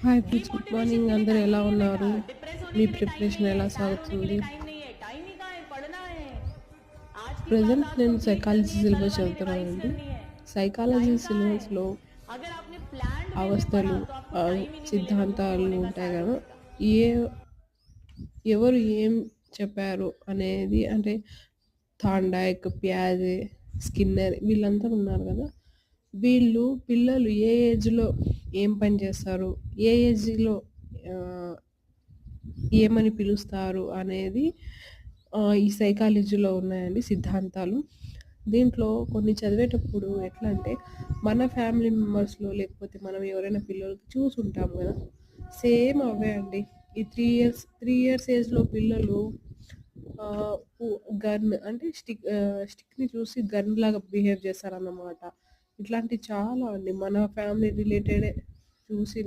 Hi friends, good demotivation morning. के लिए అందరూ टाइम ఎలా नहीं है बेटा, ఉన్నారు? डिप्रेस होने మీ के लिए टाइम नहीं ప్రిపరేషన్ है, ఎలా सैड होने के సాగుతుంది? लिए टाइम नहीं है, टाइम ही कहाँ है, पढ़ना है। आज की बात ప్రెజెంట్ आज को నేను क्लिक करनी సైకాలజీ है, कल సిలబస్ वाली रिवाइज చదువుతున్నానండి. करनी है। సైకాలజీ टाइम कहाँ है? సిలబస్‌లో अगर आपने प्लान्ड वे में అవస్థలు, पढ़ा तो आपको टाइम ही नहीं मिलेगा दुखी సిద్ధాంతాలు होने का, ఉంటాయి सैड గదా! होने का। ఏ ఎవరు ఏం చెప్పారు అనేది అంటే థాండాయిక్, పియాజే, స్కిన్నర్ వీళ్ళందరూ ఉన్నారు గదా! వీళ్ళు పిల్లలు ఏ ఏజ్‌లో ఏం పని చేస్తారు? ఏ ఏజ్‌లో ఆహ్, ఏమని పిలుస్తారు అనేది ఈ సైకాలజీలో ఉన్నాయండి సిద్ధాంతాలు. దీంట్లో కొన్ని చదివేటప్పుడు ఎట్లా అంటే, మన ఫ్యామిలీ మెంబర్స్‌లో లేకపోతే మనం ఎవరైనా పిల్లలకి చూసుంటాం గదా! సేమ్ అవే అండి. ఈ 3 ఇయర్స్ ఏజ్‌లో పిల్లలు ఆహ్, పు గన్ అంటే స్టిక్‌ని చూసి గన్‌లాగా బిహేవ్ చేస్తారన్నమాట. ఇట్లాంటివి చాలా అండి. మన ఫ్యామిలీ రిలేటెడే చూసి